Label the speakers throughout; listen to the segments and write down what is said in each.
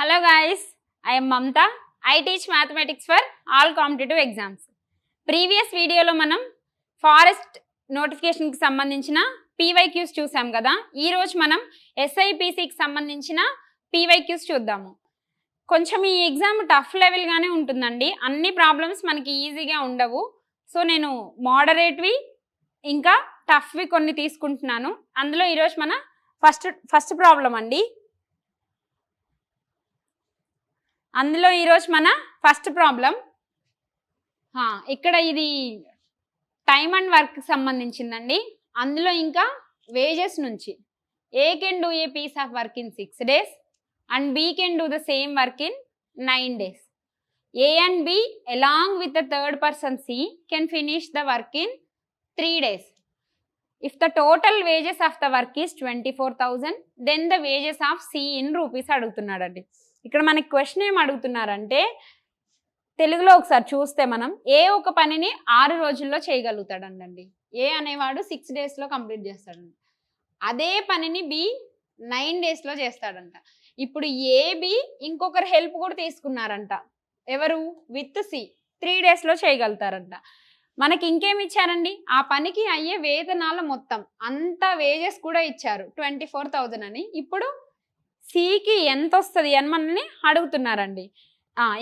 Speaker 1: Hello guys, I am Mamta. I teach mathematics for all competitive exams. Previous వీడియోలో మనం forest నోటిఫికేషన్కి సంబంధించిన PYQs చూసాం కదా. ఈరోజు మనం ఎస్ఐపిసికి సంబంధించిన పీవైక్యూస్ చూద్దాము. కొంచెం ఈ ఎగ్జామ్ టఫ్ లెవెల్గానే ఉంటుందండి. అన్ని ప్రాబ్లమ్స్ మనకి ఈజీగా ఉండవు. సో నేను మోడరేట్వి ఇంకా టఫ్వి కొన్ని తీసుకుంటున్నాను. అందులో ఈరోజు మన ఫస్ట్ ప్రాబ్లం అండి. అందులో ఈరోజు మన ఫస్ట్ ప్రాబ్లం ఇక్కడ ఇది టైమ్ అండ్ వర్క్ సంబంధించిందండి. అందులో ఇంకా వేజెస్ నుంచి A can do a piece of work in 6 days and B can do the same work in 9 days. A and B along with the third person C can finish the work in 3 days. If the total wages of the work is 24,000, then the wages of C in rupees అడుగుతున్నాడండి. ఇక్కడ మనకి question ఏం అడుగుతున్నారంటే, తెలుగులో ఒకసారి చూస్తే మనం ఏ ఒక పనిని 6 రోజుల్లో చేయగలుగుతాడండి. ఏ అనేవాడు 6 daysలో కంప్లీట్ చేస్తాడంట. అదే పనిని బి 9 daysలో చేస్తాడంట. ఇప్పుడు ఏ బి ఇంకొకరు హెల్ప్ కూడా తీసుకున్నారంట. ఎవరు? విత్ సి 3 daysలో చేయగలుగుతారంట. మనకి ఇంకేమి ఇచ్చారండి? ఆ పనికి అయ్యే వేతనాల మొత్తం అంత వేజెస్ కూడా ఇచ్చారు 24,000 అని. ఇప్పుడు సికి ఎంత వస్తుంది అని మనల్ని అడుగుతున్నారండి.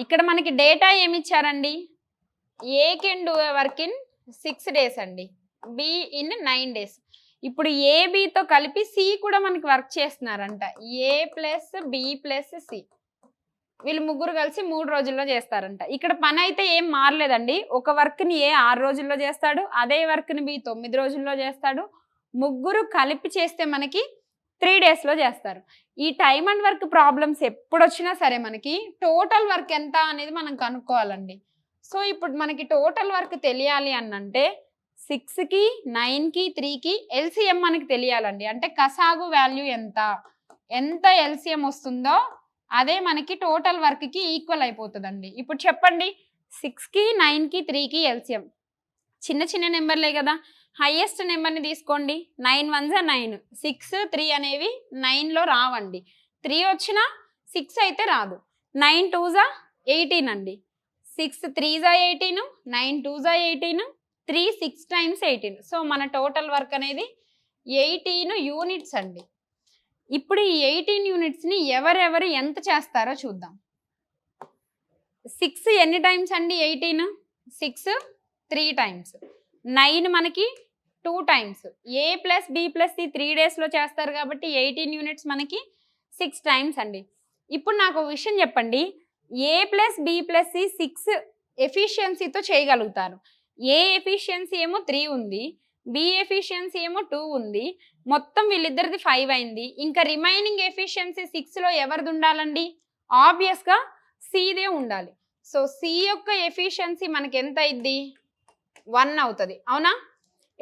Speaker 1: ఇక్కడ మనకి డేటా ఏమి ఇచ్చారండి? ఏ can do work in 6 days అండి, బి ఇన్ 9 days. ఇప్పుడు ఏ బితో కలిపి సి కూడా మనకి వర్క్ చేస్తున్నారంట. ఏ ప్లస్ బి ప్లస్ సి వీళ్ళు ముగ్గురు కలిసి 3 రోజుల్లో చేస్తారంట. ఇక్కడ పని అయితే ఏం మారలేదండి. ఒక వర్క్ని ఏ 6 రోజుల్లో చేస్తాడు, అదే వర్క్ని బి 9 రోజుల్లో చేస్తాడు. ముగ్గురు కలిపి చేస్తే మనకి 3 daysలో చేస్తారు. ఈ టైమ్ అండ్ వర్క్ ప్రాబ్లమ్స్ ఎప్పుడు వచ్చినా సరే మనకి టోటల్ వర్క్ ఎంత అనేది మనం కనుక్కోవాలండి. సో ఇప్పుడు మనకి టోటల్ వర్క్ తెలియాలి అనంటే 6కి 9కి 3కి ఎల్సిఎం మనకి తెలియాలండి. అంటే కసాగు వాల్యూ ఎంత ఎల్సిఎం వస్తుందో అదే మనకి టోటల్ వర్క్కి ఈక్వల్ అయిపోతుందండి. ఇప్పుడు చెప్పండి, 6కి 9కి 3కి ఎల్సిఎం చిన్న చిన్న నెంబర్లే కదా. హైయెస్ట్ నెంబర్ని తీసుకోండి. 9 1s 9, 6 3 అనేవి 9లో రావండి. 3 వచ్చినా 6 అయితే రాదు. 9 2s 18 అండి, 6 3s 18, 9 2s 18, 3 6 times 18. సో మన టోటల్ వర్క్ అనేది 18 యూనిట్స్ అండి. ఇప్పుడు ఈ 18 యూనిట్స్ని ఎవరెవరు ఎంత చేస్తారో చూద్దాం. 6 ఎన్ని టైమ్స్ అండి? 18 6 3 times, 9 మనకి 2 times. ఏ ప్లస్ బి ప్లస్ సి 3 daysలో చేస్తారు కాబట్టి 18 యూనిట్స్ మనకి 6 times అండి. ఇప్పుడు నాకు ఒక విషయం చెప్పండి, ఏ ప్లస్ బి ప్లస్ సి 6 ఎఫిషియన్సీతో చేయగలుగుతారు. ఏ ఎఫిషియన్సీ ఏమో 3 ఉంది, బి ఎఫిషియన్సీ ఏమో 2 ఉంది. మొత్తం వీళ్ళిద్దరిది 5 అయింది. ఇంకా రిమైనింగ్ ఎఫిషియన్సీ 6లో ఎవరిది ఉండాలండి? ఆబ్వియస్గా సిదే ఉండాలి. సో సి యొక్క ఎఫిషియన్సీ మనకి ఎంత అయింది? 1 అవుతుంది. అవునా?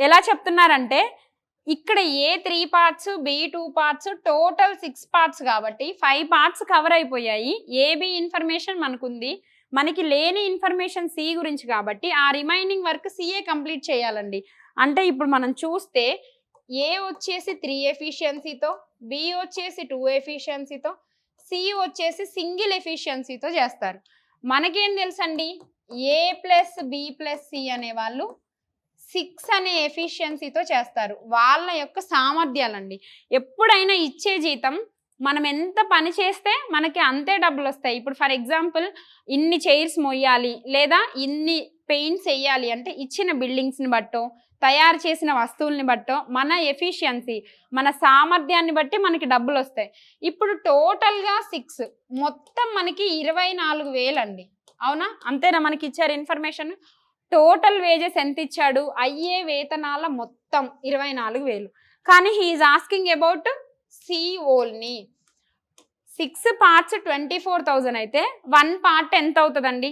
Speaker 1: ఎలా చెప్తున్నారంటే ఇక్కడ A 3 parts, B 2 parts, total 6 parts కాబట్టి 5 parts కవర్ అయిపోయాయి. ఏబి ఇన్ఫర్మేషన్ మనకుంది, మనకి లేని ఇన్ఫర్మేషన్ సి గురించి కాబట్టి ఆ రిమైనింగ్ వర్క్ సిఏ కంప్లీట్ చేయాలండి. అంటే ఇప్పుడు మనం చూస్తే ఏ వచ్చేసి 3 ఎఫిషియన్సీతో, బి వచ్చేసి 2 ఎఫిషియన్సీతో, సి వచ్చేసి సింగిల్ ఎఫిషియన్సీతో చేస్తారు. మనకేం తెలుసండి? ఏ ప్లస్ బి ప్లస్ సి అనే వాళ్ళు 6 అనే ఎఫిషియన్సీతో చేస్తారు. వాళ్ళ యొక్క సామర్థ్యాలండి. ఎప్పుడైనా ఇచ్చే జీతం మనం ఎంత పని చేస్తే మనకి అంతే డబ్బులు వస్తాయి. ఇప్పుడు ఫర్ ఎగ్జాంపుల్ ఇన్ని చైర్స్ మొయ్యాలి లేదా ఇన్ని పెయింట్స్ వేయాలి అంటే ఇచ్చిన బిల్డింగ్స్ని బట్టో తయారు చేసిన వస్తువుల్ని బట్టో మన ఎఫిషియన్సీ మన సామర్థ్యాన్ని బట్టి మనకి డబ్బులు వస్తాయి. ఇప్పుడు టోటల్గా 6 మొత్తం మనకి 24,000 అండి. అవునా? అంతేనా? మనకి ఇచ్చారు ఇన్ఫర్మేషన్. టోటల్ వేజెస్ ఎంత ఇచ్చాడు? అయ్యే వేతనాల మొత్తం 24,000. కానీ హీఈస్ ఆస్కింగ్ అబౌట్ సి ఓల్ని. 6 parts 24,000 అయితే 1 part ఎంత అవుతుందండి?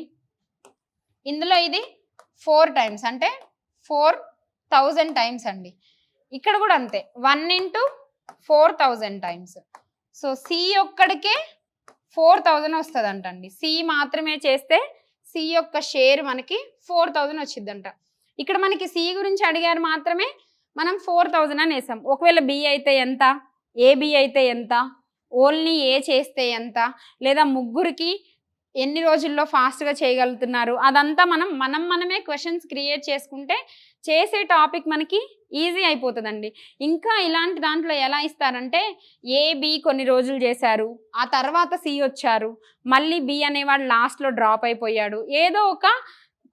Speaker 1: ఇందులో ఇది 4 times అంటే 4,000 times అండి. ఇక్కడ కూడా అంతే, 1 into 4,000 times. సో సి ఒక్కడికే 4,000 వస్తుంది అంటండి. సి మాత్రమే చేస్తే సి యొక్క షేర్ మనకి 4,000 వచ్చిందంట. ఇక్కడ మనకి సి గురించి అడిగారు మాత్రమే మనం 4,000 అని వేసాం. ఒకవేళ బి అయితే ఎంత, ఏబి అయితే ఎంత, ఓన్లీ ఏ చేస్తే ఎంత, లేదా ముగ్గురికి ఎన్ని రోజుల్లో ఫాస్ట్గా చేయగలుగుతున్నారు, అదంతా మనమే క్వశ్చన్స్ క్రియేట్ చేసుకుంటే చేసే టాపిక్ మనకి ఈజీ అయిపోతుందండి. ఇంకా ఇలాంటి దాంట్లో ఎలా ఇస్తారంటే ఏ బి కొన్ని రోజులు చేశారు, ఆ తర్వాత సి వచ్చారు, మళ్ళీ బి అనేవాడు లాస్ట్లో డ్రాప్ అయిపోయాడు, ఏదో ఒక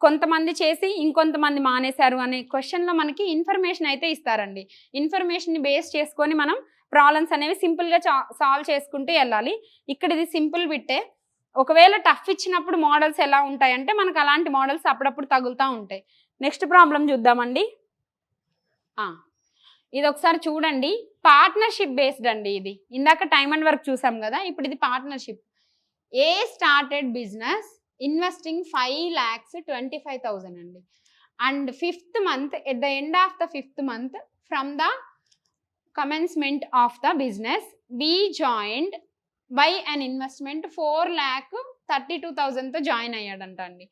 Speaker 1: కొంతమంది చేసి ఇంకొంతమంది మానేశారు అనే క్వశ్చన్లో మనకి ఇన్ఫర్మేషన్ అయితే ఇస్తారండి. ఇన్ఫర్మేషన్ని బేస్ చేసుకొని మనం ప్రాబ్లమ్స్ అనేవి సింపుల్గా సాల్వ్ చేసుకుంటూ వెళ్ళాలి. ఇక్కడ ఇది సింపుల్ బిట్టే. ఒకవేళ టఫ్ ఇచ్చినప్పుడు మోడల్స్ ఎలా ఉంటాయంటే మనకు అలాంటి మోడల్స్ అప్పుడప్పుడు తగులుతూ ఉంటాయి. నెక్స్ట్ ప్రాబ్లం చూద్దామండి. ఇది ఒకసారి చూడండి. పార్ట్నర్షిప్ బేస్డ్ అండి. ఇది ఇందాక టైమ్ అండ్ వర్క్ చూసాం కదా, ఇప్పుడు ఇది పార్ట్నర్షిప్. ఏ స్టార్టెడ్ బిజినెస్ ఇన్వెస్టింగ్ 5,25,000 అండి. And 5th month, at the end of the 5th month from the commencement of the business, be joined by an investment 4,32,000తో జాయిన్ అయ్యాడంట అండి.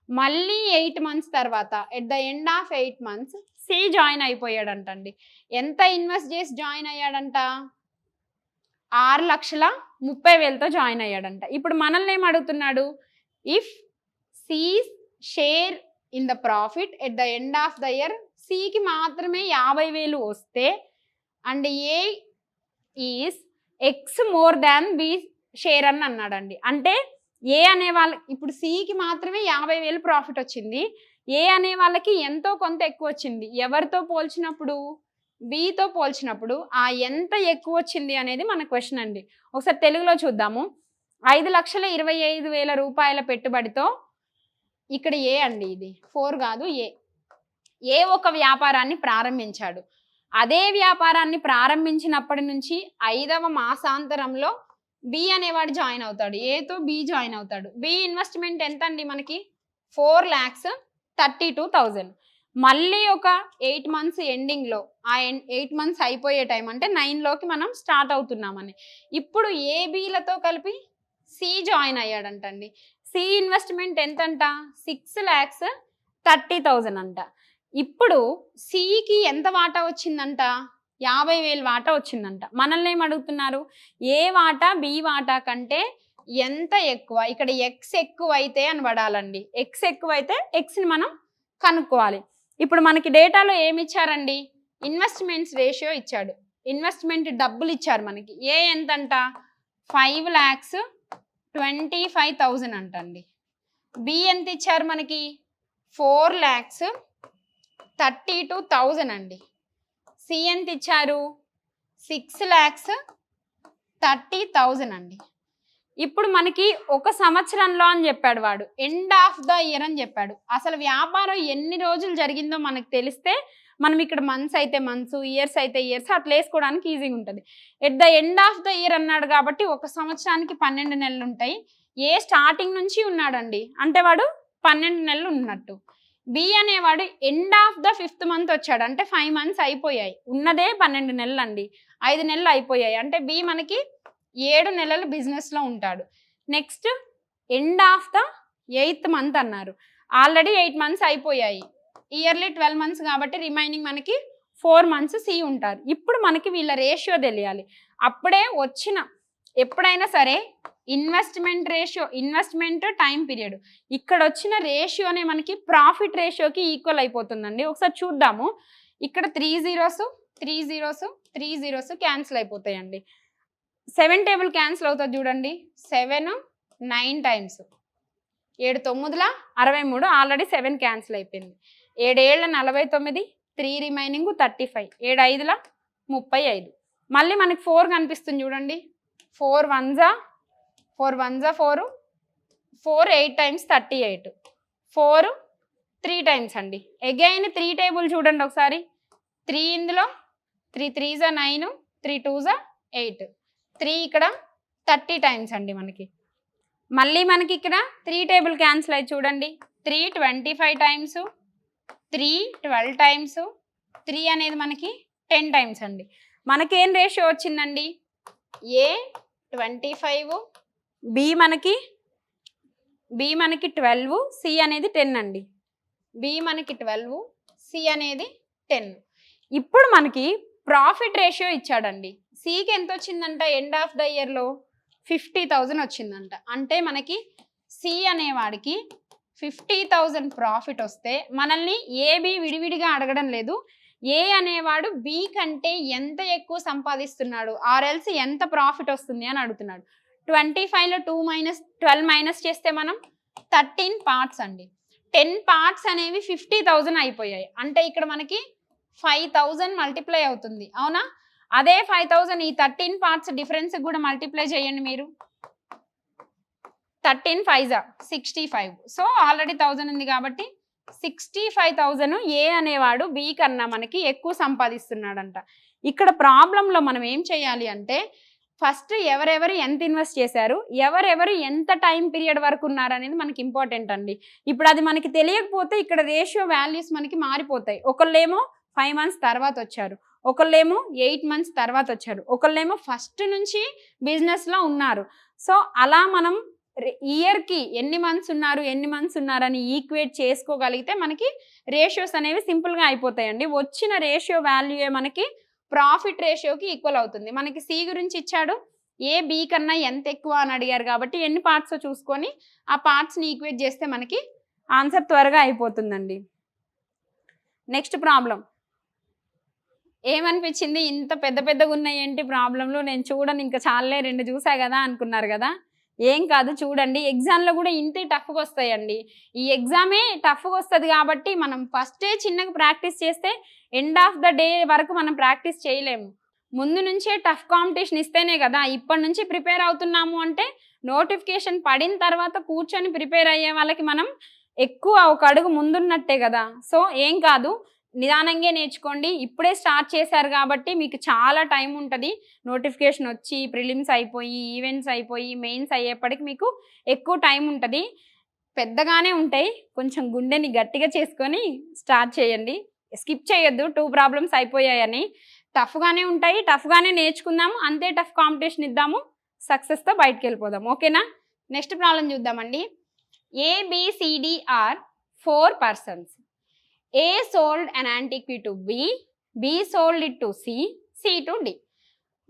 Speaker 1: మళ్ళీ 8 months తర్వాత at the end of 8 months C join అయిపోయాడంట అండి. ఎంత invest చేసి join అయ్యాడంట? 6,30,000తో join అయ్యాడంట. ఇప్పుడు మనల్ని ఏం అడుగుతున్నాడు? If C share in the profit at the end of the year, సికి మాత్రమే 50,000 వస్తే and A is X more than B share అని అన్నాడండి. అంటే ఏ అనే వాళ్ళకి ఇప్పుడు సికి మాత్రమే 50,000 ప్రాఫిట్ వచ్చింది, ఏ అనే వాళ్ళకి ఎంతో కొంత ఎక్కువ వచ్చింది. ఎవరితో పోల్చినప్పుడు? బితో పోల్చినప్పుడు ఆ ఎంత ఎక్కువ వచ్చింది అనేది మన క్వశ్చన్ అండి. ఒకసారి తెలుగులో చూద్దాము. 5,25,000 రూపాయల పెట్టుబడితో, ఇక్కడ ఏ అండి, ఇది 4 కాదు, ఏ ఒక వ్యాపారాన్ని ప్రారంభించాడు. అదే వ్యాపారాన్ని ప్రారంభించినప్పటి నుంచి 5వ మాసాంతరంలో బి అనేవాడు జాయిన్ అవుతాడు. ఏతో బి జాయిన్ అవుతాడు. బి ఇన్వెస్ట్మెంట్ ఎంత అండి మనకి? 4,32,000. మళ్ళీ ఒక 8 months ఎండింగ్లో, ఆ 8 months అయిపోయే టైం అంటే 9లోకి మనం స్టార్ట్ అవుతున్నామని. ఇప్పుడు ఏ బిలతో కలిపి సి జాయిన్ అయ్యాడంటండి. సి ఇన్వెస్ట్మెంట్ ఎంతంట? 6,30,000 అంట. ఇప్పుడు సికి ఎంత వాటా వచ్చిందంట? 50,000 వాటా వచ్చిందంట. మనల్ని ఏం అడుగుతున్నారు? ఏ వాటా బి వాటా కంటే ఎంత ఎక్కువ? ఇక్కడ ఎక్స్ ఎక్కువైతే అని పడాలండి. ఎక్స్ ఎక్కువైతే ఎక్స్ని మనం కనుక్కోవాలి. ఇప్పుడు మనకి డేటాలో ఏమి ఇచ్చారండి? ఇన్వెస్ట్మెంట్స్ రేషియో ఇచ్చాడు. ఇన్వెస్ట్మెంట్ డబ్బులు ఇచ్చారు మనకి. ఏ ఎంతంట? 5,25,000 అంటండి. బి ఎంత ఇచ్చారు మనకి? 4,32,000 అండి. సి ఎంత ఇచ్చారు? 6,30,000 అండి. ఇప్పుడు మనకి ఒక సంవత్సరంలో అని చెప్పాడు వాడు, ఎండ్ ఆఫ్ ద ఇయర్ అని చెప్పాడు. అసలు వ్యాపారం ఎన్ని రోజులు జరిగిందో మనకు తెలిస్తే మనం ఇక్కడ మంత్స్ అయితే మంత్స్, ఇయర్స్ అయితే ఇయర్స్ అట్లా వేసుకోవడానికి ఈజీగా ఉంటుంది. At the end of the year అన్నాడు కాబట్టి ఒక సంవత్సరానికి 12 నెలలు ఉంటాయి. ఏ స్టార్టింగ్ నుంచి ఉన్నాడండి అంటే వాడు 12 నెలలు ఉన్నట్టు. బి అనేవాడు end of the 5th month వచ్చాడు అంటే 5 months అయిపోయాయి. ఉన్నదే 12 నెలలు అండి, 5 నెలలు అయిపోయాయి అంటే బి మనకి 7 నెలలు బిజినెస్లో ఉంటాడు. Next end of the 8th month అన్నారు. ఆల్రెడీ 8 months అయిపోయాయి. ఇయర్లీ 12 months కాబట్టి రిమైనింగ్ మనకి 4 months సి ఉంటారు. ఇప్పుడు మనకి వీళ్ళ రేషియో తెలియాలి. అప్పుడే వచ్చిన ఎప్పుడైనా సరే investment ratio, investment time period, ఇక్కడ వచ్చిన రేషియోనే మనకి ప్రాఫిట్ రేషియోకి ఈక్వల్ అయిపోతుందండి. ఒకసారి చూద్దాము. ఇక్కడ 3 zeros 3 zeros 3 zeros క్యాన్సిల్ అయిపోతాయండి. 7 టేబుల్ క్యాన్సిల్ అవుతుంది చూడండి. 7 9 times 7 9 63, ఆల్రెడీ 7 క్యాన్సిల్ అయిపోయింది. 7 7 49, 3 రిమైనింగ్ 35, 7 5 35. మళ్ళీ మనకి 4 కనిపిస్తుంది చూడండి. 4 1 4 4 8 times 38, 4 3 times అండి. అగైన్ 3 టేబుల్ చూడండి ఒకసారి. 3 ఇందులో, 3 3s 9, 3 2s 8, 3 ఇక్కడ 30 times అండి మనకి. మళ్ళీ మనకి ఇక్కడ 3 టేబుల్ క్యాన్సిల్ అయ్యి చూడండి. 3 25 times, 3 12 times, 3 అనేది మనకి 10 times అండి. మనకేం రేషియో వచ్చిందండి? ఏ 25, బి మనకి 12, సి అనేది 10 అండి. బి మనకి 12, సి అనేది 10. ఇప్పుడు మనకి ప్రాఫిట్ రేషియో ఇచ్చాడండి. సికి ఎంత వచ్చిందంట ఎండ్ ఆఫ్ ద ఇయర్లో 50,000 వచ్చిందంట. అంటే మనకి సి అనేవాడికి 50,000 ప్రాఫిట్ వస్తే మనల్ని ఏబి విడివిడిగా అడగడం లేదు. ఏ అనేవాడు బి కంటే ఎంత ఎక్కువ సంపాదిస్తున్నాడు ఆర్ఎల్స్ ఎంత ప్రాఫిట్ వస్తుంది అని అడుగుతున్నాడు. 25లో 12 మైనస్ చేస్తే మనం 13 పార్ట్స్ అండి. 10 పార్ట్స్ అనేవి 50,000 అయిపోయాయి. అంటే ఇక్కడ మనకి 5,000 మల్టిప్లై అవుతుంది, అవునా? అదే 5,000 ఈ 13 పార్ట్స్ డిఫరెన్స్ కూడా మల్టిప్లై చేయండి మీరు. 13 5 65. సో ఆల్రెడీ 1000 ఉంది కాబట్టి 65,000 ఏ అనేవాడు బి కన్నా మనకి ఎక్కువ సంపాదిస్తున్నాడంట. ఇక్కడ ప్రాబ్లంలో మనం ఏం చేయాలి అంటే ఫస్ట్ ఎవరెవరు ఎంత ఇన్వెస్ట్ చేశారు, ఎవరెవరు ఎంత టైం పీరియడ్ వరకు ఉన్నారు అనేది మనకి ఇంపార్టెంట్ అండి. ఇప్పుడు అది మనకి తెలియకపోతే ఇక్కడ రేషియో వాల్యూస్ మనకి మారిపోతాయి. ఒకళ్ళేమో 5 మంత్స్ తర్వాత వచ్చారు, ఒకళ్ళేమో 8 మంత్స్ తర్వాత వచ్చారు, ఒకళ్ళేమో ఫస్ట్ నుంచి బిజినెస్లో ఉన్నారు. సో అలా మనం ఇయర్కి ఎన్ని మంత్స్ ఉన్నారు అని ఈక్వేట్ చేసుకోగలిగితే మనకి రేషియోస్ అనేవి సింపుల్గా అయిపోతాయండి. వచ్చిన రేషియో వాల్యూయే మనకి ప్రాఫిట్ రేషియోకి ఈక్వల్ అవుతుంది. మనకి సి గురించి ఇచ్చాడు, ఏ బి కన్నా ఎంత ఎక్కువ అని అడిగారు కాబట్టి ఎన్ని పార్ట్స్ చూసుకొని ఆ పార్ట్స్ని ఈక్వేట్ చేస్తే మనకి ఆన్సర్ త్వరగా అయిపోతుందండి. నెక్స్ట్ ప్రాబ్లం ఏమనిపించింది, ఇంత పెద్ద పెద్దగా ఉన్నాయి ఏంటి ప్రాబ్లంలో, నేను చూడను ఇంకా చాలే 2 చూసా కదా అనుకున్నారు కదా. ఏం కాదు, చూడండి ఎగ్జామ్లో కూడా ఇంతే టఫ్గా వస్తాయండి. ఈ ఎగ్జామే టఫ్గా వస్తుంది కాబట్టి మనం ఫస్టే చిన్నగా ప్రాక్టీస్ చేస్తే ఎండ్ ఆఫ్ ద డే వరకు మనం ప్రాక్టీస్ చేయలేము. ముందు నుంచే టఫ్ కాంపిటీషన్ ఇస్తేనే కదా. ఇప్పటి నుంచి ప్రిపేర్ అవుతున్నాము అంటే నోటిఫికేషన్ పడిన తర్వాత కూర్చొని ప్రిపేర్ అయ్యే వాళ్ళకి మనం ఎక్కువ ఒక అడుగు ముందున్నట్టే కదా. సో ఏం కాదు, నిదానంగా నేర్చుకోండి. ఇప్పుడే స్టార్ట్ చేశారు కాబట్టి మీకు చాలా టైం ఉంటుంది. నోటిఫికేషన్ వచ్చి ప్రిలిమ్స్ అయిపోయి ఈవెంట్స్ అయిపోయి మెయిన్స్ అయ్యేప్పటికి మీకు ఎక్కువ టైం ఉంటుంది. పెద్దగానే ఉంటాయి, కొంచెం గుండెని గట్టిగా చేసుకొని స్టార్ట్ చేయండి. స్కిప్ చేయొద్దు 2 ప్రాబ్లమ్స్ అయిపోయాయని. టఫ్గానే ఉంటాయి, టఫ్గానే నేర్చుకుందాము, అంతే టఫ్ కాంపిటీషన్ ఇద్దాము, సక్సెస్తో బయటకు వెళ్ళిపోదాం. ఓకేనా? నెక్స్ట్ ప్రాబ్లం చూద్దామండి. ABCD are 4 persons. A sold an antiquity to B, B sold it to C, C to D.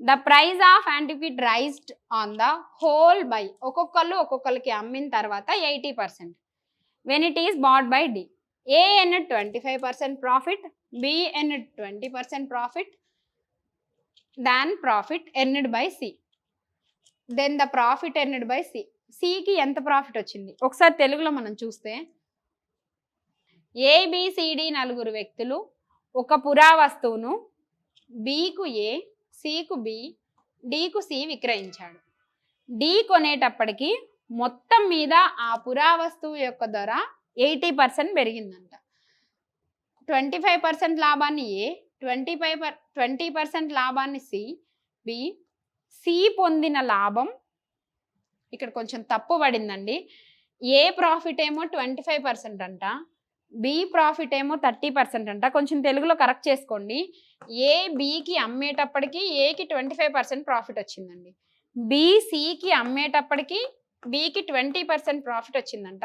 Speaker 1: The price of antiquity raised on the whole by ఒక్కొక్కరికి అమ్మిన తర్వాత 80% when it is bought by D. A earned 25% profit, B earned 20% profit than profit earned by C. Then the profit earned by C. Cకి ఎంత profit వచ్చింది ఒకసారి తెలుగులో మనం చూస్తే, A B C D 4 వ్యక్తులు ఒక పురావస్తువును బికు ఏ, సికు బి, డికు సి విక్రయించాడు. డి కొనేటప్పటికి మొత్తం మీద ఆ పురావస్తువు యొక్క ధర 80% పెరిగిందంట. 25% లాభాన్ని ఏ, 20% లాభాన్ని సి, బి. సి పొందిన లాభం ఇక్కడ కొంచెం తప్పు పడిందండి. ఏ ప్రాఫిట్ ఏమో 25% అంట, బి ప్రాఫిట్ ఏమో 30% అంట. కొంచెం తెలుగులో కరెక్ట్ చేసుకోండి. ఏ బికి అమ్మేటప్పటికి ఏకి 25% ప్రాఫిట్ వచ్చిందండి, బి సికి అమ్మేటప్పటికి బికి 20% ప్రాఫిట్ వచ్చిందంట.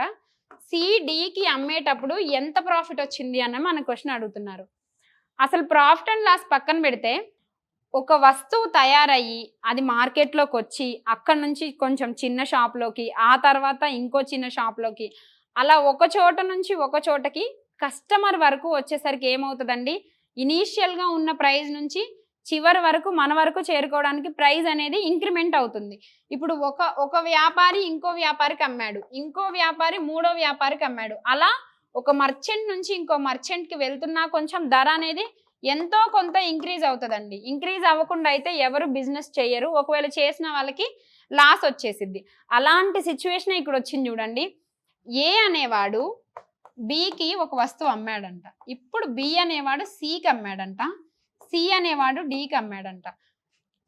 Speaker 1: సి డికి అమ్మేటప్పుడు ఎంత ప్రాఫిట్ వచ్చింది అన్న మన క్వశ్చన్ అడుగుతున్నారు. అసలు ప్రాఫిట్ అండ్ లాస్ పక్కన పెడితే ఒక వస్తువు తయారయ్యి అది మార్కెట్లోకి వచ్చి అక్కడి నుంచి కొంచెం చిన్న షాప్లోకి, ఆ తర్వాత ఇంకో చిన్న షాప్లోకి, అలా ఒక చోట నుంచి ఒక చోటకి కస్టమర్ వరకు వచ్చేసరికి ఏమవుతుందండి, ఇనీషియల్గా ఉన్న ప్రైస్ నుంచి చివరి వరకు మన వరకు చేరుకోవడానికి ప్రైస్ అనేది ఇంక్రిమెంట్ అవుతుంది. ఇప్పుడు ఒక వ్యాపారి ఇంకో వ్యాపారికి అమ్మాడు, ఇంకో వ్యాపారి మూడో వ్యాపారికి అమ్మాడు, అలా ఒక మర్చెంట్ నుంచి ఇంకో మర్చెంట్కి వెళ్తున్నా కొంచెం ధర అనేది ఎంతో కొంత ఇంక్రీజ్ అవుతుందండి. ఇంక్రీజ్ అవ్వకుండా అయితే ఎవరు బిజినెస్ చేయరు, ఒకవేళ చేసిన వాళ్ళకి లాస్ వచ్చేసిద్ది. అలాంటి సిచ్యువేషన్ ఇక్కడ వచ్చింది చూడండి. ఏ అనేవాడు బికి ఒక వస్తువు అమ్మాడంట, ఇప్పుడు బి అనేవాడు సికి అమ్మాడంట, సి అనేవాడు డికి అమ్మాడంట.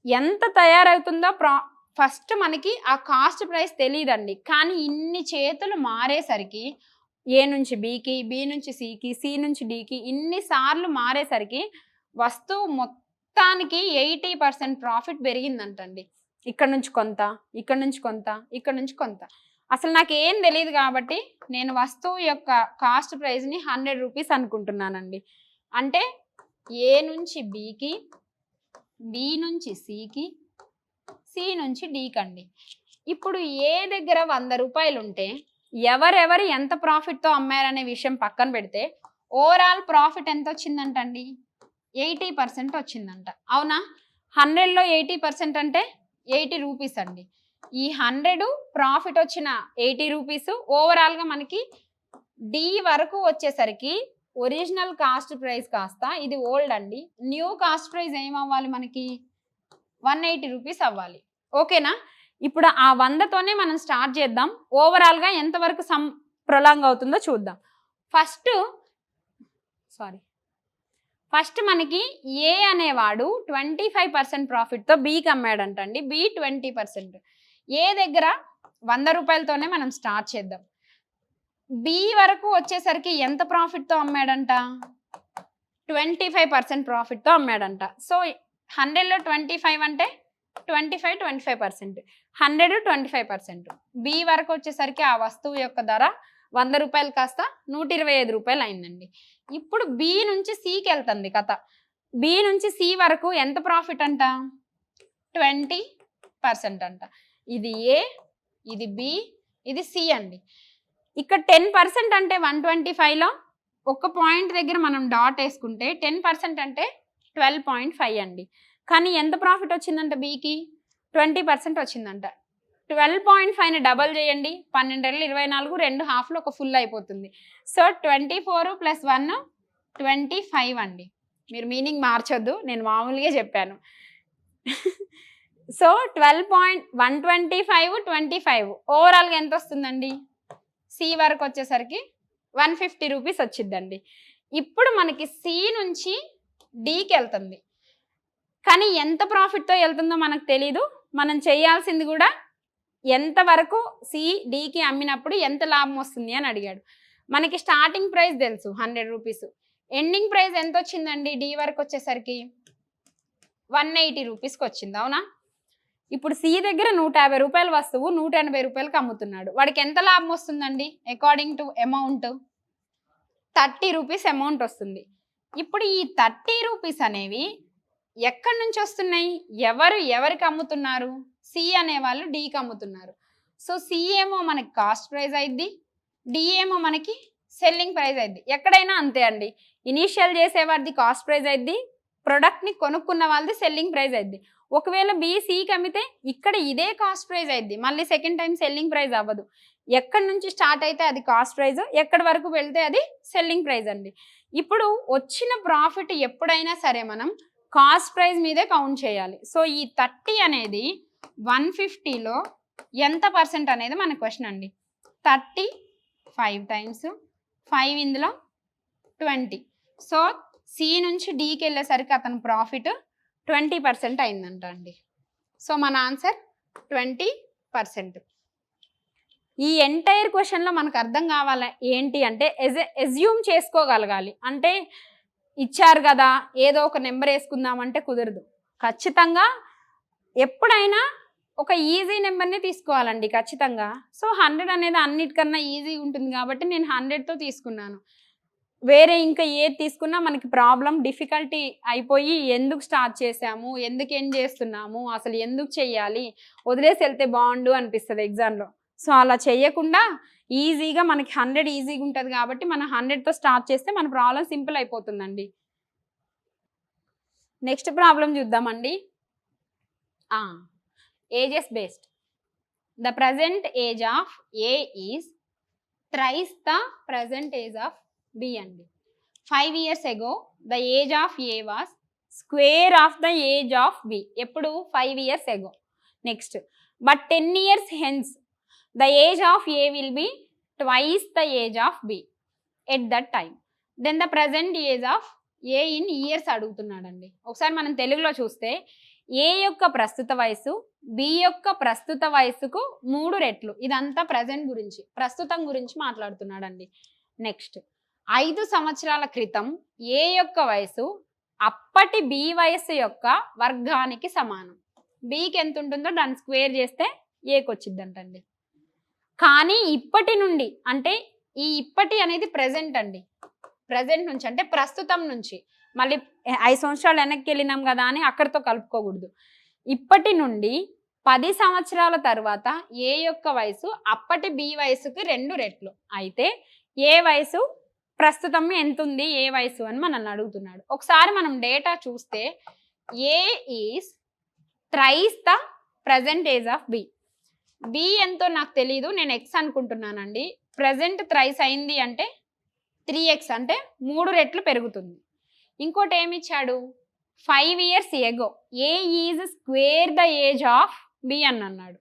Speaker 1: ఎంత తయారవుతుందో ఫస్ట్ మనకి ఆ కాస్ట్ ప్రైస్ తెలియదండి. కానీ ఇన్ని చేతులు మారేసరికి ఏ నుంచి బికి, బి నుంచి సికి, సి నుంచి డికి ఇన్నిసార్లు మారేసరికి వస్తువు మొత్తానికి 80% ప్రాఫిట్ పెరిగిందంటండి. ఇక్కడ నుంచి కొంత, ఇక్కడ నుంచి కొంత, ఇక్కడ నుంచి కొంత. అసలు నాకు ఏం తెలియదు కాబట్టి నేను వస్తువు యొక్క కాస్ట్ ప్రైస్ని 100 రూపీస్ అనుకుంటున్నానండి. అంటే ఏ నుంచి బికి, బి నుంచి సికి, సి నుంచి డికి అండి. ఇప్పుడు ఏ దగ్గర 100 రూపాయలు ఉంటే ఎవరెవరు ఎంత ప్రాఫిట్తో అమ్మారనే విషయం పక్కన పెడితే ఓవరాల్ ప్రాఫిట్ ఎంత వచ్చిందంటండి? 80% వచ్చిందంట. అవునా? 100లో 80% అంటే 80 రూపీస్ అండి. ఈ 100 ప్రాఫిట్ వచ్చిన 80 రూపీస్ ఓవరాల్గా మనకి డి వరకు వచ్చేసరికి ఒరిజినల్ కాస్ట్ ప్రైస్ కాస్త ఇది ఓల్డ్ అండి, న్యూ కాస్ట్ ప్రైస్ ఏమవ్వాలి మనకి? 180 రూపీస్ అవ్వాలి. ఓకేనా? ఇప్పుడు ఆ 100తోనే మనం స్టార్ట్ చేద్దాం. ఓవరాల్గా ఎంతవరకు ప్రొలాంగ్ అవుతుందో చూద్దాం. ఫస్ట్ మనకి ఏ అనేవాడు 25% ప్రాఫిట్తో బీకి అమ్మాడంటండి. బి 20%. ఏ దగ్గర 100 రూపాయలతోనే మనం స్టార్ట్ చేద్దాం. బి వరకు వచ్చేసరికి ఎంత ప్రాఫిట్తో అమ్మాడంట? 25% ప్రాఫిట్తో అమ్మాడంట. సో 100లో 25 అంటే 25%. 100 25%. బి వరకు వచ్చేసరికి ఆ వస్తువు యొక్క ధర 100 రూపాయలు కాస్త 125 రూపాయలు అయిందండి. ఇప్పుడు బి నుంచి సికి వెళ్తుంది కథ. బి నుంచి సి వరకు ఎంత ప్రాఫిట్ అంట? 20% అంట. ఇది ఏ, ఇది బి, ఇది సి అండి. ఇక్కడ 10% అంటే 125లో ఒక పాయింట్ దగ్గర మనం డాట్ వేసుకుంటే 10% అంటే 12.5 అండి. కానీ ఎంత ప్రాఫిట్ వచ్చిందంట బీకి? 20% వచ్చిందంట. 12.5ని డబల్ చేయండి, 12 24, 2 హాఫ్లో ఒక ఫుల్ అయిపోతుంది. సో 24 + 1 25 అండి. మీరు మీనింగ్ మార్చొద్దు, నేను మామూలుగా చెప్పాను. సో 125 25 ఓవరాల్గా ఎంత వస్తుందండి? సి వరకు వచ్చేసరికి 150 రూపీస్ వచ్చిద్దండి. ఇప్పుడు మనకి సి నుంచి డికి వెళ్తుంది, కానీ ఎంత ప్రాఫిట్తో వెళ్తుందో మనకు తెలీదు. మనం చేయాల్సింది కూడా ఎంతవరకు సి డికి అమ్మినప్పుడు ఎంత లాభం వస్తుంది అని అడిగాడు. మనకి స్టార్టింగ్ ప్రైస్ తెలుసు 100 రూపీస్. ఎండింగ్ ప్రైస్ ఎంత వచ్చిందండి? డి వరకు వచ్చేసరికి 180 రూపీస్కి వచ్చింది. అవునా? ఇప్పుడు సి దగ్గర 150 రూపాయల వస్తువు 180 రూపాయలకి అమ్ముతున్నాడు. వాడికి ఎంత లాభం వస్తుందండి? According to amount 30 rupees amount వస్తుంది. ఇప్పుడు ఈ 30 రూపీస్ అనేవి ఎక్కడి నుంచి వస్తున్నాయి? ఎవరికి అమ్ముతున్నారు? సి అనేవాళ్ళు డికి అమ్ముతున్నారు. సో సి ఏమో మనకి కాస్ట్ ప్రైస్ అయింది, డి ఏమో మనకి సెల్లింగ్ ప్రైస్ అయింది. ఎక్కడైనా అంతే అండి, ఇనీషియల్ చేసేవాడిది కాస్ట్ ప్రైస్ అయింది, ప్రొడక్ట్ని కొనుక్కున్న వాళ్ళది సెల్లింగ్ ప్రైస్ అయింది. ఒకవేళ బి సికి అమ్మితే ఇక్కడ ఇదే కాస్ట్ ప్రైస్ అయింది, మళ్ళీ సెకండ్ టైం సెల్లింగ్ ప్రైస్ అవ్వదు. ఎక్కడి నుంచి స్టార్ట్ అయితే అది కాస్ట్ ప్రైస్, ఎక్కడి వరకు వెళ్తే అది సెల్లింగ్ ప్రైస్ అండి. ఇప్పుడు వచ్చిన ప్రాఫిట్ ఎప్పుడైనా సరే మనం కాస్ట్ ప్రైస్ మీదే కౌంట్ చేయాలి. సో ఈ 30 అనేది 150లో ఎంత పర్సెంట్ అనేది మన క్వశ్చన్ అండి. 30 5 టైమ్స్ 5 ఇందులో 20. సో సి నుంచి డికి వెళ్ళేసరికి అతని ప్రాఫిట్ 20% అయిందంట అండి. సో మన ఆన్సర్ 20%. ఈ ఎంటైర్ క్వశ్చన్లో మనకు అర్థం కావాలి ఏంటి అంటే ఎజ్యూమ్ చేసుకోగలగాలి. అంటే ఇచ్చారు కదా ఏదో ఒక నెంబర్ వేసుకుందామంటే కుదరదు. ఖచ్చితంగా ఎప్పుడైనా ఒక ఈజీ నెంబర్ని తీసుకోవాలండి ఖచ్చితంగా. సో 100 అనేది అన్నిటికన్నా ఈజీ ఉంటుంది కాబట్టి నేను 100తో తీసుకున్నాను. వేరే ఇంకా ఏది తీసుకున్నా మనకి ప్రాబ్లం డిఫికల్టీ అయిపోయి ఎందుకు స్టార్ట్ చేసాము, ఎందుకు ఏం చేస్తున్నాము, అసలు ఎందుకు చెయ్యాలి, వదిలేసి వెళ్తే బాగుండు అనిపిస్తుంది ఎగ్జామ్లో. సో అలా చేయకుండా ఈజీగా మనకి 100 ఈజీగా ఉంటుంది కాబట్టి మనం 100తో స్టార్ట్ చేస్తే మన ప్రాబ్లం సింపుల్ అయిపోతుందండి. నెక్స్ట్ ప్రాబ్లం చూద్దామండి. Ages based. The present age of A is thrice the present age of B అండి. 5 years ago the age of A was square of the age of B. ఎప్పుడు? 5 years ago. Next, but 10 years hence the age of A will be twice the age of B at that time. Then the present age of A in years అడుగుతున్నాడండి. ఒకసారి మనం తెలుగులో చూస్తే ఏ యొక్క ప్రస్తుత వయసు B యొక్క ప్రస్తుత వయసుకు 3 రెట్లు. ఇదంతా ప్రజెంట్ గురించి, ప్రస్తుతం గురించి మాట్లాడుతున్నాడండి. నెక్స్ట్, 5 సంవత్సరాల క్రితం ఏ యొక్క వయసు అప్పటి బి వయసు యొక్క వర్గానికి సమానం. బికి ఎంత ఉంటుందో దాన్ని స్క్వేర్ చేస్తే ఏకి వచ్చిద్దంటండి. కానీ ఇప్పటి నుండి అంటే ఈ ఇప్పటి అనేది ప్రెజెంట్ అండి. ప్రెజెంట్ నుంచి అంటే ప్రస్తుతం నుంచి, మళ్ళీ 5 సంవత్సరాలు వెనక్కి వెళ్ళినాం కదా అని అక్కడితో కలుపుకోకూడదు. ఇప్పటి నుండి 10 సంవత్సరాల తర్వాత ఏ యొక్క వయసు అప్పటి బి వయసుకి 2 రెట్లు. అయితే ఏ వయసు ప్రస్తుతం ఎంత ఉంది, ఏ వయసు అని మనల్ని అడుగుతున్నాడు. ఒకసారి మనం డేటా చూస్తే A is thrice the present age of B. B ఎంతో నాకు తెలీదు, నేను ఎక్స్ అనుకుంటున్నానండి. ప్రజెంట్ థ్రైస్ అయింది అంటే 3x అంటే 3 రెట్లు పెరుగుతుంది. ఇంకోటి ఏమి ఇచ్చాడు, 5 years ago A is square the age of B అని అన్నాడు.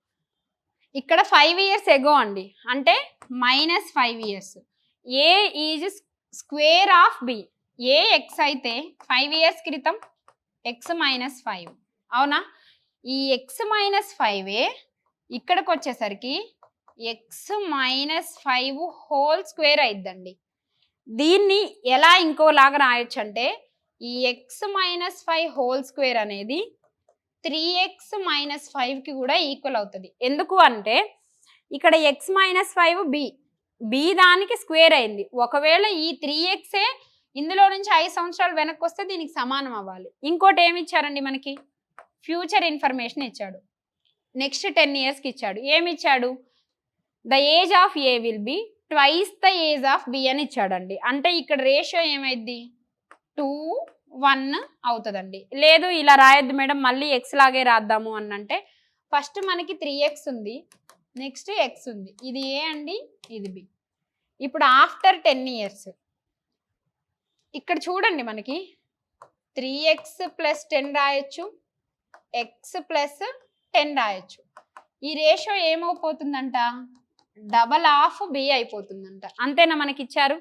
Speaker 1: ఇక్కడ 5 years ఎగో అండి, అంటే -5 years. A is square of B. A X అయితే 5 years క్రితం ఎక్స్ -5 అవునా. ఈ ఎక్స్ -5 ఇక్కడికి వచ్చేసరికి ఎక్స్ -5 హోల్ స్క్వేర్ అయిద్దండి. దీన్ని ఎలా ఇంకోలాగా రాయొచ్చు అంటే ఈ ఎక్స్ -5 హోల్ స్క్వేర్ అనేది 3x - 5కి కూడా ఈక్వల్ అవుతుంది. ఎందుకు అంటే ఇక్కడ ఎక్స్ -5 బి దానికి స్క్వేర్ అయింది. ఒకవేళ ఈ 3xే ఇందులో నుంచి 5 సంవత్సరాలు వెనక్కి వస్తే దీనికి సమానం అవ్వాలి. ఇంకోటి ఏమి ఇచ్చారండి, మనకి ఫ్యూచర్ ఇన్ఫర్మేషన్ ఇచ్చాడు. నెక్స్ట్ 10 yearsకి ఇచ్చాడు. ఏమి ఇచ్చాడు, the age of A will be twice the age of B అని ఇచ్చాడండి. అంటే ఇక్కడ రేషియో ఏమైద్ది 2:1 అవుతుందండి. లేదు ఇలా రాయొద్దు మేడం, మళ్ళీ ఎక్స్ లాగే రాద్దాము అని అంటే ఫస్ట్ మనకి 3x ఉంది, నెక్స్ట్ ఎక్స్ ఉంది. ఇది ఏ అండి, ఇది బి. ఇప్పుడు ఆఫ్టర్ 10 years ఇక్కడ చూడండి, మనకి 3x + 10 రాయొచ్చు, x + 10 రాయొచ్చు. ఈ రేషియో ఏమైపోతుందంట, డబల్ ఆఫ్ బి అయిపోతుందంట. అంతేనా మనకి ఇచ్చారు.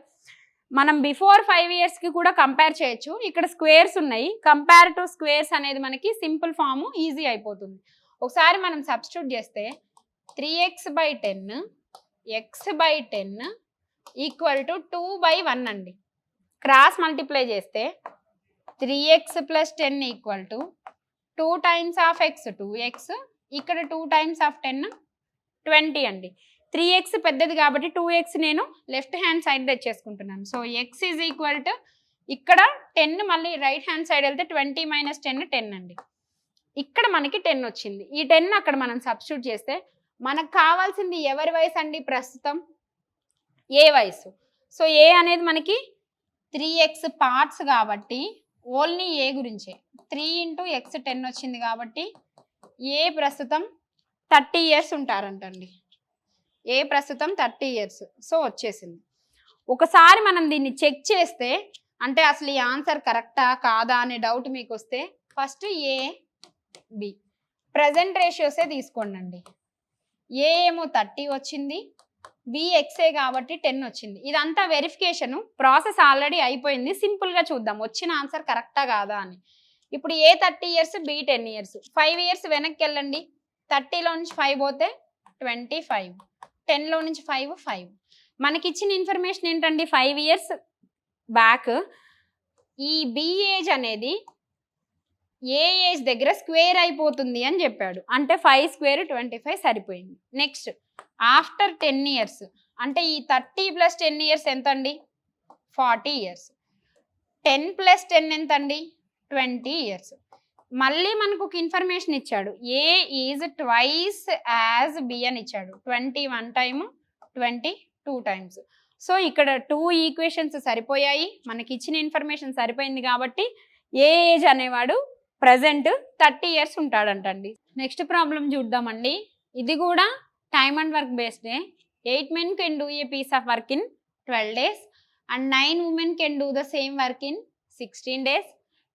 Speaker 1: మనం బిఫోర్ 5 yearsకి కూడా కంపేర్ చేయొచ్చు. ఇక్కడ స్క్వేర్స్ ఉన్నాయి, కంపేర్ టు స్క్వేర్స్ అనేది మనకి సింపుల్ ఫామ్ ఈజీ అయిపోతుంది. ఒకసారి మనం సబ్స్టిట్యూట్ చేస్తే 3x/10 x/10 = 2/1 అండి. క్రాస్ మల్టిప్లై చేస్తే 3x + 10 = 2 times of x 2x, ఇక్కడ 2 times of 10 20 అండి. 3x పెద్దది కాబట్టి 2x నేను లెఫ్ట్ హ్యాండ్ సైడ్ తెచ్చేసుకుంటున్నాను. సో x = ఇక్కడ 10 మళ్ళీ రైట్ హ్యాండ్ సైడ్ వెళ్తే 20 - 10 10 అండి. ఇక్కడ మనకి 10 వచ్చింది. ఈ 10 అక్కడ మనం సబ్స్టిట్యూట్ చేస్తే మనకు కావాల్సింది ఎవరి వయసు అండి, ప్రస్తుతం ఏ వయసు. సో ఏ అనేది మనకి 3x పార్ట్స్ కాబట్టి ఓన్లీ ఏ గురించే 3 × x 10 వచ్చింది కాబట్టి ఏ ప్రస్తుతం 30 years ఉంటారంటండి. ఏ ప్రస్తుతం 30 years. సో వచ్చేసింది. ఒకసారి మనం దీన్ని చెక్ చేస్తే అంటే అసలు ఈ ఆన్సర్ కరెక్టా కాదా అనే డౌట్ మీకు వస్తే ఫస్ట్ ఏ బి ప్రజెంట్ రేషియోసే తీసుకోండి. ఏ ఏమో 30 వచ్చింది, బి ఎక్సే కాబట్టి 10 వచ్చింది. ఇదంతా వెరిఫికేషన్ ప్రాసెస్ ఆల్రెడీ అయిపోయింది. సింపుల్గా చూద్దాం వచ్చిన ఆన్సర్ కరెక్టా కాదా అని. ఇప్పుడు ఏ 30 years, బి 10 years. 5 years వెనక్కి వెళ్ళండి. 30లో నుంచి 5 పోతే 25, 10లో నుంచి 5. మనకి ఇచ్చిన ఇన్ఫర్మేషన్ ఏంటండి, 5 years బ్యాక్ ఈ బి ఏజ్ అనేది ఏ ఏజ్ దగ్గర స్క్వేర్ అయిపోతుంది అని చెప్పాడు. అంటే 5 square 25 సరిపోయింది. నెక్స్ట్ ఆఫ్టర్ 10 years అంటే ఈ 30 + 10 years ఎంత అండి, 40 years. 10 + 10 ఎంత అండి, 20 years. మళ్ళీ మనకు ఒక ఇన్ఫర్మేషన్ ఇచ్చాడు, ఏ ఈజ్ ట్వైస్ యాజ్ బి అని ఇచ్చాడు. 21 times 22 times. సో ఇక్కడ 2 ఈక్వేషన్స్ సరిపోయాయి, మనకి ఇచ్చిన ఇన్ఫర్మేషన్ సరిపోయింది కాబట్టి ఏ ఏజ్ అనేవాడు ప్రజెంట్ 30 years ఉంటాడంటండి. నెక్స్ట్ ప్రాబ్లం చూద్దామండి. ఇది కూడా టైమ్ అండ్ వర్క్ బేస్డే. 8 men can do a piece of work in 12 days and 9 women can do the same work in 16 days.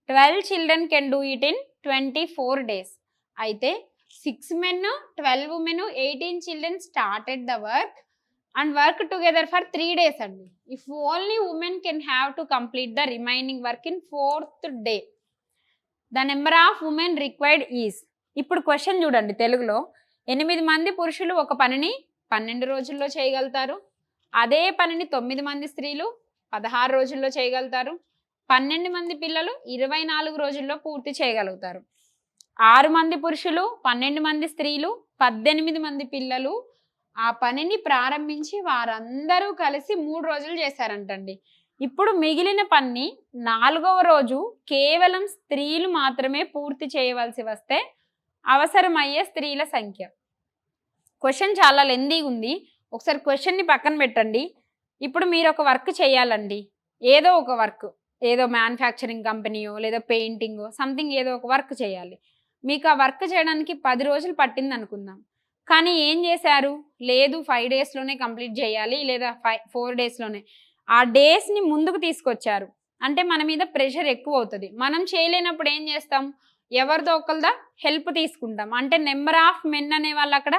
Speaker 1: 12 children can do it in 24 days. అయితే 6 men, 12 women, 18 children started the work and work together for 3 days అండి. If only women can have to complete the remaining work in 4th day, the number of women required is. ఇప్పుడు question చూడండి తెలుగులో. 8 మంది పురుషులు ఒక పనిని 12 రోజుల్లో చేయగలుగుతారు. అదే పనిని 9 మంది స్త్రీలు 16 రోజుల్లో చేయగలుగుతారు. 12 మంది పిల్లలు 24 రోజుల్లో పూర్తి చేయగలుగుతారు. 6 మంది పురుషులు, 12 మంది స్త్రీలు, 18 మంది పిల్లలు ఆ పనిని ప్రారంభించి వారందరూ కలిసి 3 రోజులు చేశారంటండి. ఇప్పుడు మిగిలిన పని 4వ రోజు కేవలం స్త్రీలు మాత్రమే పూర్తి చేయవలసి వస్తే అవసరమయ్యే స్త్రీల సంఖ్య. క్వశ్చన్ చాలా లెందీగా ఉంది. ఒకసారి క్వశ్చన్ని పక్కన పెట్టండి. ఇప్పుడు మీరు ఒక వర్క్ చేయాలండి. ఏదో ఒక వర్క్, ఏదో మ్యానుఫ్యాక్చరింగ్ కంపెనీయో లేదా పెయింటింగో సంథింగ్ ఏదో ఒక వర్క్ చేయాలి. మీకు ఆ వర్క్ చేయడానికి 10 రోజులు పట్టింది అనుకుందాం. కానీ ఏం చేశారు? లేదు 5 డేస్‌లోనే కంప్లీట్ చేయాలి లేదా 4 డేస్‌లోనే. ఆ డేస్‌ని ముందుకు తీసుకొచ్చారు. అంటే మన మీద ప్రెషర్ ఎక్కువ అవుతది. మనం చేయలేనప్పుడు ఏం చేస్తాం? ఎవరిదో ఒకళ్ళదా హెల్ప్ తీసుకుంటాం. అంటే నంబర్ ఆఫ్ మెన్ అనేవాళ్ళు అక్కడ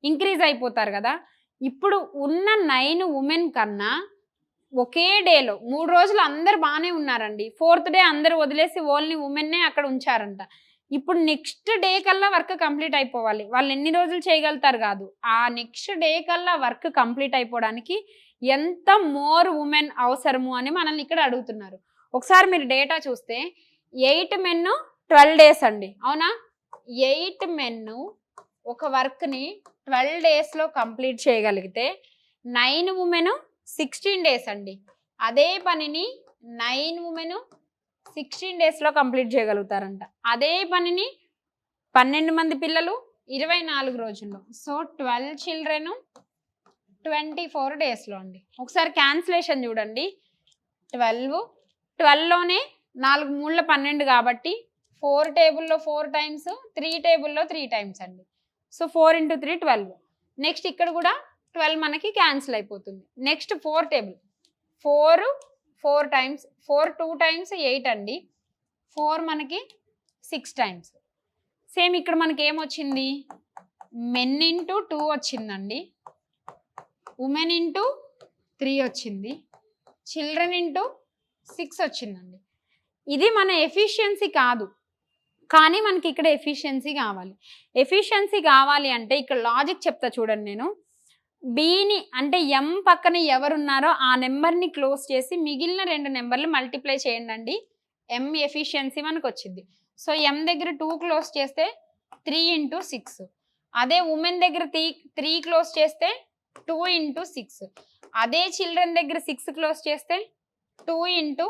Speaker 1: ఇంక్రీజ్ అయిపోతారు కదా! ఇప్పుడు ఉన్న 9 వుమెన్ కన్నా ఒకే డేలో 3 రోజులు అందరూ బానే ఉన్నారండి. 4థ్ డే అందరూ వదిలేసి ఓన్లీ వుమెన్నే అక్కడ ఉంచారంట. ఇప్పుడు నెక్స్ట్ డే కల్లా వర్క్ కంప్లీట్ అయిపోవాలి. వాళ్ళు ఎన్ని రోజులు చేయగలుగుతారు కాదు. ఆ నెక్స్ట్ డే కల్లా వర్క్ కంప్లీట్ అయిపోవడానికి ఎంత మోర్ వుమెన్ అవసరము అని మనల్ని ఇక్కడ అడుగుతున్నారు. ఒకసారి మీరు డేటా చూస్తే 8 మెన్ 12 డేస్ అండి. అవునా? 8 మెన్ ఒక వర్క్‌ని 12 డేస్‌లో కంప్లీట్ చేయగలిగితే 9 వుమెన్ 16 డేస్ అండి. అదే పనిని 9 వుమెన్ 16 డేస్‌లో కంప్లీట్ చేయగలుగుతారంట. అదే పనిని 12 మంది పిల్లలు 24 రోజుల్లో. సో 12 చిల్డ్రన్ 24 డేస్‌లో అండి. ఒకసారి క్యాన్సిలేషన్ చూడండి. 12లోనే 4 మూళ్ళ 12 కాబట్టి 4 టేబుల్‌లో 4 టైమ్స్, 3 టేబుల్‌లో 3 టైమ్స్ అండి. సో 4 × 3 12. నెక్స్ట్ ఇక్కడ కూడా 12 మనకి క్యాన్సిల్ అయిపోతుంది. నెక్స్ట్ 4 టేబుల్ 4 టైమ్స్, 4 2 టైమ్స్ 8 అండి. 4 మనకి 6 టైమ్స్. సేమ్ ఇక్కడ మనకి ఏమొచ్చింది? మెన్ ఇంటూ 2 వచ్చిందండి. ఉమెన్ ఇంటూ 3 వచ్చింది. చిల్డ్రన్ ఇంటూ 6 వచ్చిందండి. ఇది మన ఎఫిషియన్సీ కాదు, కానీ మనకి ఇక్కడ ఎఫిషియన్సీ కావాలి. ఎఫిషియన్సీ కావాలి అంటే ఇక్కడ లాజిక్ చెప్తా చూడండి. నేను బిని అంటే ఎం పక్కన ఎవరున్నారో ఆ నెంబర్ని క్లోజ్ చేసి మిగిలిన 2 నెంబర్లు మల్టిప్లై చేయండి. ఎం ఎఫిషియన్సీ మనకు వచ్చింది. సో ఎం దగ్గర 2 క్లోజ్ చేస్తే 3 × 6. అదే ఉమెన్ దగ్గర 3 క్లోజ్ చేస్తే 2 × 6. అదే చిల్డ్రన్ దగ్గర 6 క్లోజ్ చేస్తే 2 ×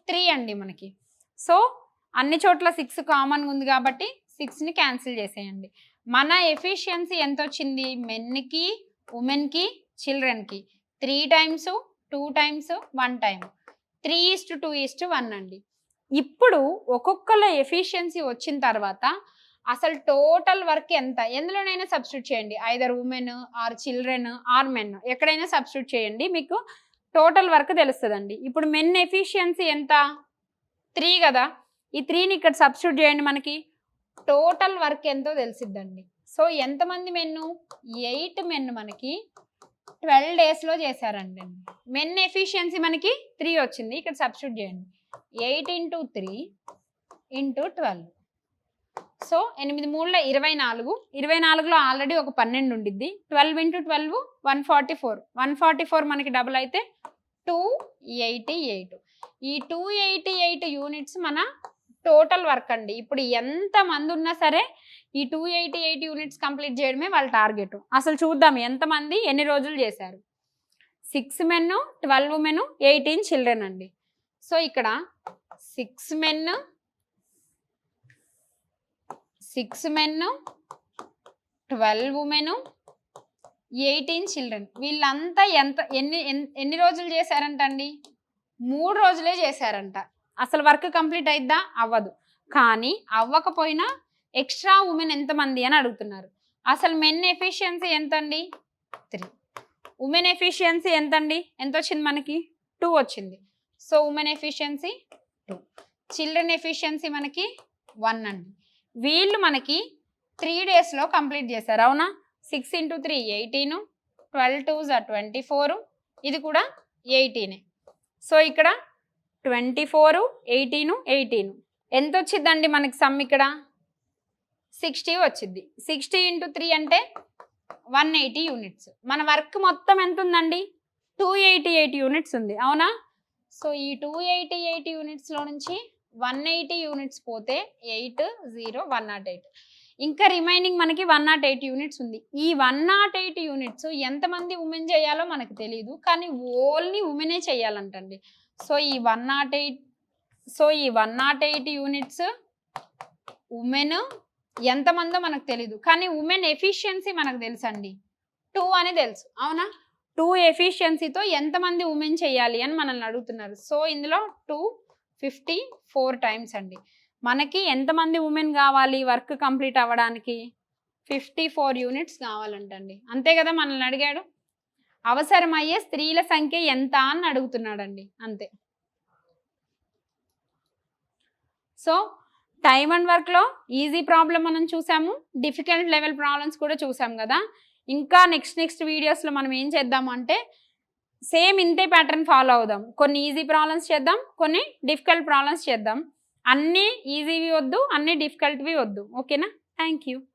Speaker 1: 3 అండి మనకి. సో అన్ని చోట్ల 6 కామన్గా ఉంది కాబట్టి 6ని క్యాన్సిల్ చేసేయండి. మన ఎఫిషియన్సీ ఎంత వచ్చింది? మెన్కి, ఉమెన్కి, చిల్డ్రన్కి 3 టైమ్స్, 2 టైమ్స్, 1 టైమ్. 3:2:1 అండి. ఇప్పుడు ఒక్కొక్కళ్ళ ఎఫిషియన్సీ వచ్చిన తర్వాత అసలు టోటల్ వర్క్ ఎంత? ఎందులోనైనా సబ్స్టిట్యూట్ చేయండి. Either women or children or men ఎక్కడైనా సబ్స్టిట్యూట్ చేయండి. మీకు టోటల్ వర్క్ తెలుస్తుందండి. ఇప్పుడు మెన్ ఎఫిషియన్సీ ఎంత? 3 కదా. ఈ 3ని ఇక్కడ సబ్స్టిట్యూట్ చేయండి. మనకి టోటల్ వర్క్ ఎంతో తెలిసిద్దండి. సో ఎంతమంది మెన్ను? 8 మెన్ మనకి 12 డేస్‌లో చేశారండి. మెన్ ఎఫిషియన్సీ మనకి 3 వచ్చింది. ఇక్కడ సబ్స్టిట్యూట్ చేయండి. 8 × 3 × 12. సో 8 3 24. 24లో ఆల్రెడీ ఒక 12 ఉండిద్ది. 12 × 12 144. 144 మనకి డబుల్ అయితే 288. ఈ 288 యూనిట్స్ మన టోటల్ వర్క్ అండి. ఇప్పుడు ఎంతమంది ఉన్నా సరే ఈ 288 యూనిట్స్ కంప్లీట్ చేయడమే వాళ్ళ టార్గెట్. అసలు చూద్దాం ఎంతమంది ఎన్ని రోజులు చేశారు. 6 మెన్ 12 ఉమెన్ 18 చిల్డ్రన్ అండి. సో ఇక్కడ 6 మెన్ 12 ఉమెన్ 18 చిల్డ్రన్ వీళ్ళంతా ఎన్ని రోజులు చేశారంటండి? 3 రోజులే చేశారంట. అసలు వర్క్ కంప్లీట్ అయిద్దా? అవ్వదు. కానీ అవ్వకపోయినా ఎక్స్ట్రా ఉమెన్ ఎంతమంది అని అడుగుతున్నారు. అసలు మెన్ ఎఫిషియన్సీ ఎంతండి? 3. ఉమెన్ ఎఫిషియన్సీ ఎంతండి? ఎంత వచ్చింది మనకి? 2 వచ్చింది. So women efficiency 2. Children efficiency మనకి 1 అండి. వీళ్ళు మనకి 3 డేస్‌లో కంప్లీట్ చేశారు. అవునా? 6 × 3 18, 12 2s 24. ఇది కూడా 18. సో ఇక్కడ 24, 18, 18 ఎంత వచ్చిందండి మనకి సమ్ ఇక్కడ? 60 వచ్చింది. 60 × 3 అంటే 180 యూనిట్స్. మన వర్క్ మొత్తం ఎంత ఉందండి? 288 యూనిట్స్ ఉంది. అవునా? సో ఈ 288 యూనిట్స్లో నుంచి 180 యూనిట్స్ పోతే 8 0 108. ఇంకా రిమైనింగ్ మనకి 108 యూనిట్స్ ఉంది. ఈ 108 యూనిట్స్ ఎంతమంది ఉమెన్ చేయాలో మనకు తెలియదు, కానీ ఓన్లీ ఉమెనే చేయాలంటండి. సో ఈ 108 యూనిట్స్ ఉమెన్ ఎంతమందో మనకు తెలీదు, కానీ ఉమెన్ ఎఫిషియన్సీ మనకు తెలుసండి, 2 అని తెలుసు. అవునా? 2 ఎఫిషియన్సీతో ఎంతమంది ఉమెన్ చేయాలి అని మనల్ని అడుగుతున్నారు. సో ఇందులో 254 టైమ్స్ అండి. మనకి ఎంతమంది ఉమెన్ కావాలి వర్క్ కంప్లీట్ అవ్వడానికి? 54 యూనిట్స్ కావాలంటండి. అంతే కదా మనల్ని అడిగాడు. అవసరమయ్యే స్త్రీల సంఖ్య ఎంత అని అడుగుతున్నాడండి, అంతే. సో టైమ్ అండ్ వర్క్లో ఈజీ ప్రాబ్లం మనం చూసాము, డిఫికల్ట్ లెవెల్ ప్రాబ్లమ్స్ కూడా చూసాం కదా. ఇంకా నెక్స్ట్ వీడియోస్లో మనం ఏం చేద్దాం అంటే సేమ్ ఇంతే ప్యాటర్న్ ఫాలో అవుదాం. కొన్ని ఈజీ ప్రాబ్లమ్స్ చేద్దాం, కొన్ని డిఫికల్ట్ ప్రాబ్లమ్స్ చేద్దాం. అన్నీ ఈజీవి వద్దు, అన్నీ డిఫికల్ట్వి వద్దు. ఓకేనా? Thank you.